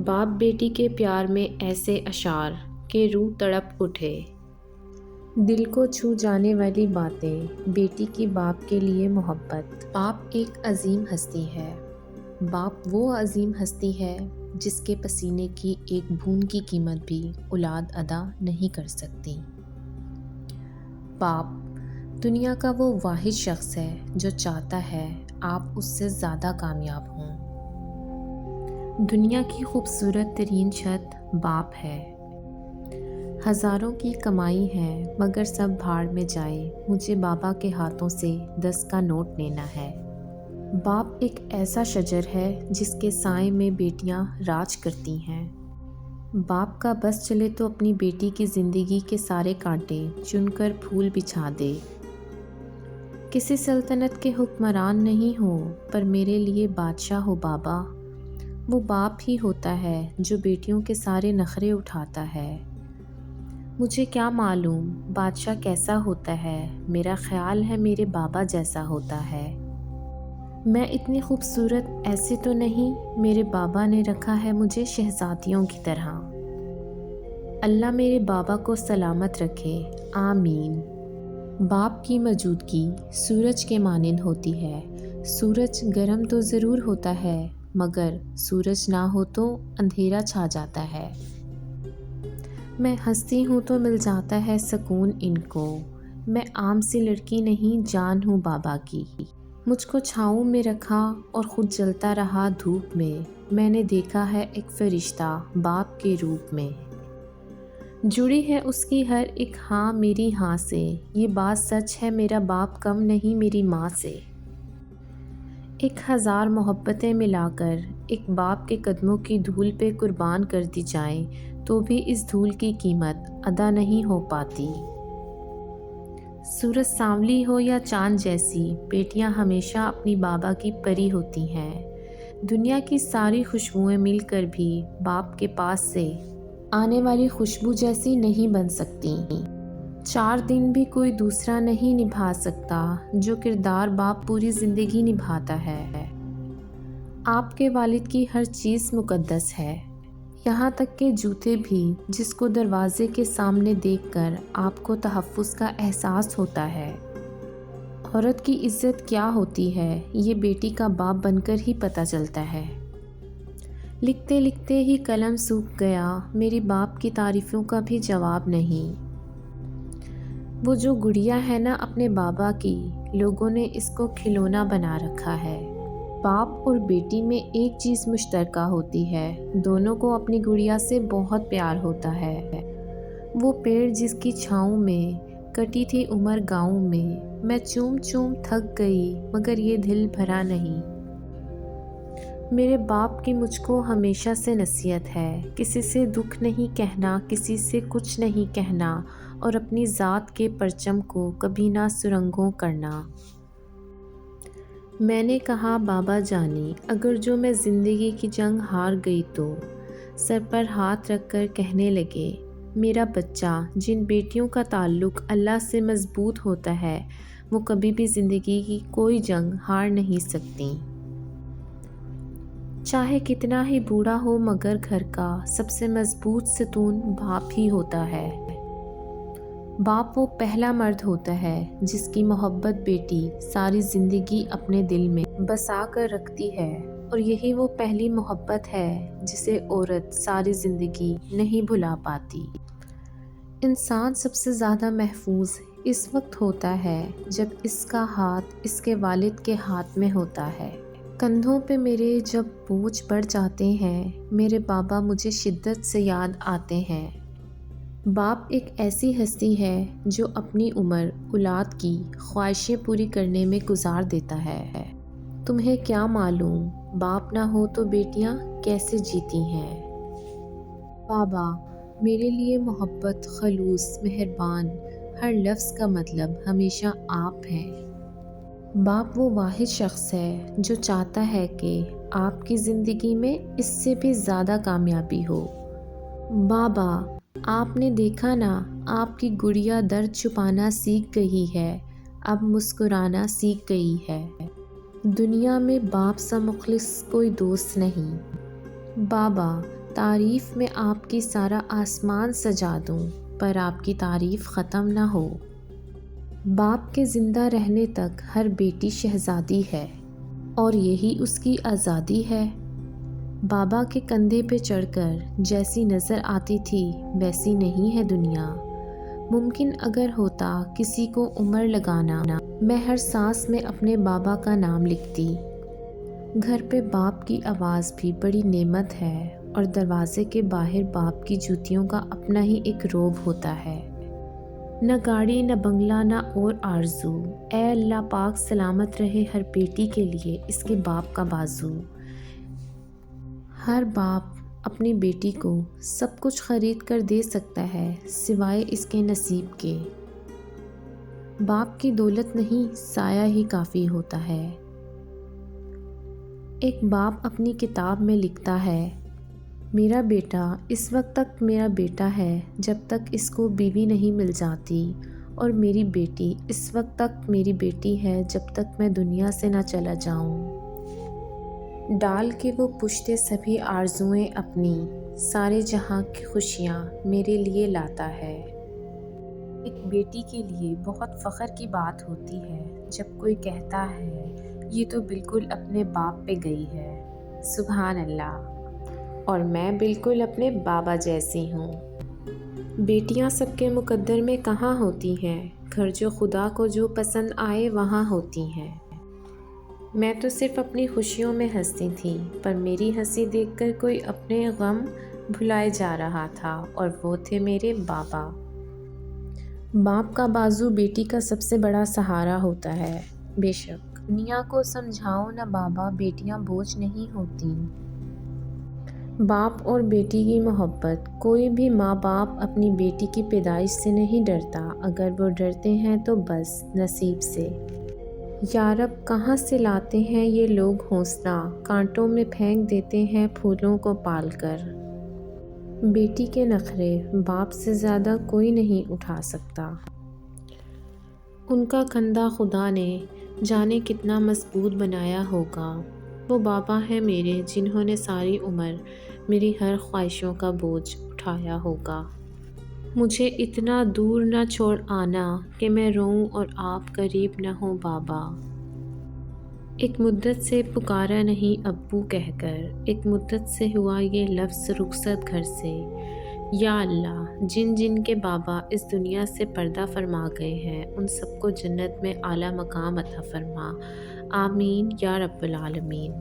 باپ بیٹی کے پیار میں ایسے اشعار کہ روح تڑپ اٹھے۔ دل کو چھو جانے والی باتیں، بیٹی کی باپ کے لیے محبت۔ باپ ایک عظیم ہستی ہے۔ باپ وہ عظیم ہستی ہے جس کے پسینے کی ایک بوند کی قیمت بھی اولاد ادا نہیں کر سکتی۔ باپ دنیا کا وہ واحد شخص ہے جو چاہتا ہے آپ اس سے زیادہ کامیاب ہوں۔ دنیا کی خوبصورت ترین چھت باپ ہے۔ ہزاروں کی کمائی ہے مگر سب بھاڑ میں جائے، مجھے بابا کے ہاتھوں سے 10 کا نوٹ لینا ہے۔ باپ ایک ایسا شجر ہے جس کے سائے میں بیٹیاں راج کرتی ہیں۔ باپ کا بس چلے تو اپنی بیٹی کی زندگی کے سارے کانٹے چن کر پھول بچھا دے۔ کسی سلطنت کے حکمران نہیں ہو پر میرے لیے بادشاہ ہو بابا۔ وہ باپ ہی ہوتا ہے جو بیٹیوں کے سارے نخرے اٹھاتا ہے۔ مجھے کیا معلوم بادشاہ کیسا ہوتا ہے، میرا خیال ہے میرے بابا جیسا ہوتا ہے۔ میں اتنی خوبصورت ایسے تو نہیں، میرے بابا نے رکھا ہے مجھے شہزادیوں کی طرح۔ اللہ میرے بابا کو سلامت رکھے، آمین۔ باپ کی موجودگی سورج کے مانند ہوتی ہے۔ سورج گرم تو ضرور ہوتا ہے مگر سورج نہ ہو تو اندھیرا چھا جاتا ہے۔ میں ہنستی ہوں تو مل جاتا ہے سکون ان کو۔ میں عام سی لڑکی نہیں، جان ہوں بابا کی۔ مجھ کو چھاؤں میں رکھا اور خود جلتا رہا دھوپ میں۔ میں نے دیکھا ہے ایک فرشتہ باپ کے روپ میں۔ جڑی ہے اس کی ہر ایک ہاں میری ہاں سے، یہ بات سچ ہے میرا باپ کم نہیں میری ماں سے۔ 1000 محبتیں ملا کر ایک باپ کے قدموں کی دھول پہ قربان کر دی جائیں تو بھی اس دھول کی قیمت ادا نہیں ہو پاتی۔ سورج سانولی ہو یا چاند جیسی، بیٹیاں ہمیشہ اپنی بابا کی پری ہوتی ہیں۔ دنیا کی ساری خوشبوئیں مل کر بھی باپ کے پاس سے آنے والی خوشبو جیسی نہیں بن سکتی۔ 4 دن بھی کوئی دوسرا نہیں نبھا سکتا جو کردار باپ پوری زندگی نبھاتا ہے۔ آپ کے والد کی ہر چیز مقدس ہے، یہاں تک کہ جوتے بھی، جس کو دروازے کے سامنے دیکھ کر آپ کو تحفظ کا احساس ہوتا ہے۔ عورت کی عزت کیا ہوتی ہے یہ بیٹی کا باپ بن کر ہی پتہ چلتا ہے۔ لکھتے لکھتے ہی قلم سوکھ گیا، میری باپ کی تعریفوں کا بھی جواب نہیں۔ وہ جو گڑیا ہے نا اپنے بابا کی، لوگوں نے اس کو کھلونا بنا رکھا ہے۔ باپ اور بیٹی میں ایک چیز مشترکہ ہوتی ہے، دونوں کو اپنی گڑیا سے بہت پیار ہوتا ہے۔ وہ پیڑ جس کی چھاؤں میں کٹی تھی عمر گاؤں میں چوم چوم تھک گئی مگر یہ دل بھرا نہیں۔ میرے باپ کی مجھ کو ہمیشہ سے نصیحت ہے، کسی سے دکھ نہیں کہنا، کسی سے کچھ نہیں کہنا اور اپنی ذات کے پرچم کو کبھی نہ سرنگوں کرنا۔ میں نے کہا بابا جانی، اگر جو میں زندگی کی جنگ ہار گئی تو سر پر ہاتھ رکھ کر کہنے لگے، میرا بچہ، جن بیٹیوں کا تعلق اللہ سے مضبوط ہوتا ہے وہ کبھی بھی زندگی کی کوئی جنگ ہار نہیں سکتی۔ چاہے کتنا ہی بوڑھا ہو مگر گھر کا سب سے مضبوط ستون باپ ہی ہوتا ہے۔ باپ وہ پہلا مرد ہوتا ہے جس کی محبت بیٹی ساری زندگی اپنے دل میں بسا کر رکھتی ہے، اور یہی وہ پہلی محبت ہے جسے عورت ساری زندگی نہیں بھلا پاتی۔ انسان سب سے زیادہ محفوظ اس وقت ہوتا ہے جب اس کا ہاتھ اس کے والد کے ہاتھ میں ہوتا ہے۔ کندھوں پہ میرے جب بوجھ بڑھ جاتے ہیں، میرے بابا مجھے شدت سے یاد آتے ہیں۔ باپ ایک ایسی ہستی ہے جو اپنی عمر اولاد کی خواہشیں پوری کرنے میں گزار دیتا ہے۔ تمہیں کیا معلوم باپ نہ ہو تو بیٹیاں کیسے جیتی ہیں۔ بابا میرے لیے محبت، خلوص، مہربان، ہر لفظ کا مطلب ہمیشہ آپ ہیں۔ باپ وہ واحد شخص ہے جو چاہتا ہے کہ آپ کی زندگی میں اس سے بھی زیادہ کامیابی ہو۔ بابا آپ نے دیکھا نا، آپ کی گڑیا درد چھپانا سیکھ گئی ہے، اب مسکرانا سیکھ گئی ہے۔ دنیا میں باپ سا مخلص کوئی دوست نہیں۔ بابا تعریف میں آپ کی سارا آسمان سجا دوں، پر آپ کی تعریف ختم نہ ہو۔ باپ کے زندہ رہنے تک ہر بیٹی شہزادی ہے، اور یہی اس کی آزادی ہے۔ بابا کے کندھے پہ چڑھ کر جیسی نظر آتی تھی ویسی نہیں ہے دنیا۔ ممکن اگر ہوتا کسی کو عمر لگانا، میں ہر سانس میں اپنے بابا کا نام لکھتی۔ گھر پہ باپ کی آواز بھی بڑی نعمت ہے، اور دروازے کے باہر باپ کی جوتیوں کا اپنا ہی ایک روب ہوتا ہے۔ نہ گاڑی، نہ بنگلہ، نہ اور آرزو۔ اے اللہ پاک سلامت رہے ہر بیٹی کے لیے اس کے باپ کا بازو۔ ہر باپ اپنی بیٹی کو سب کچھ خرید کر دے سکتا ہے سوائے اس کے نصیب کے۔ باپ کی دولت نہیں، سایہ ہی کافی ہوتا ہے۔ ایک باپ اپنی کتاب میں لکھتا ہے، میرا بیٹا اس وقت تک میرا بیٹا ہے جب تک اس کو بیوی نہیں مل جاتی، اور میری بیٹی اس وقت تک میری بیٹی ہے جب تک میں دنیا سے نہ چلا جاؤں۔ ڈال کے وہ پشتے سبھی آرزوئیں اپنی، سارے جہاں کی خوشیاں میرے لیے لاتا ہے۔ ایک بیٹی کے لیے بہت فخر کی بات ہوتی ہے جب کوئی کہتا ہے یہ تو بالکل اپنے باپ پہ گئی ہے۔ سبحان اللہ، اور میں بالکل اپنے بابا جیسی ہوں۔ بیٹیاں سب کے مقدر میں کہاں ہوتی ہیں، گھر جو خدا کو جو پسند آئے وہاں ہوتی ہیں۔ میں تو صرف اپنی خوشیوں میں ہنستی تھی، پر میری ہنسی دیکھ کر کوئی اپنے غم بھلائے جا رہا تھا، اور وہ تھے میرے بابا۔ باپ کا بازو بیٹی کا سب سے بڑا سہارا ہوتا ہے۔ بے شک دنیا کو سمجھاؤ نہ بابا، بیٹیاں بوجھ نہیں ہوتیں۔ باپ اور بیٹی کی محبت، کوئی بھی ماں باپ اپنی بیٹی کی پیدائش سے نہیں ڈرتا، اگر وہ ڈرتے ہیں تو بس نصیب سے۔ یا رب کہاں سے لاتے ہیں یہ لوگ حوصلہ، کانٹوں میں پھینک دیتے ہیں پھولوں کو پال کر۔ بیٹی کے نخرے باپ سے زیادہ کوئی نہیں اٹھا سکتا۔ ان کا کندھا خدا نے جانے کتنا مضبوط بنایا ہوگا۔ وہ بابا ہیں میرے جنہوں نے ساری عمر میری ہر خواہشوں کا بوجھ اٹھایا ہوگا۔ مجھے اتنا دور نہ چھوڑ آنا کہ میں روؤں اور آپ قریب نہ ہوں بابا۔ ایک مدت سے پکارا نہیں ابو کہہ کر، ایک مدت سے ہوا یہ لفظ رخصت گھر سے۔ یا اللہ جن جن کے بابا اس دنیا سے پردہ فرما گئے ہیں ان سب کو جنت میں اعلیٰ مقام عطا فرما۔ آمین یا رب العالمین۔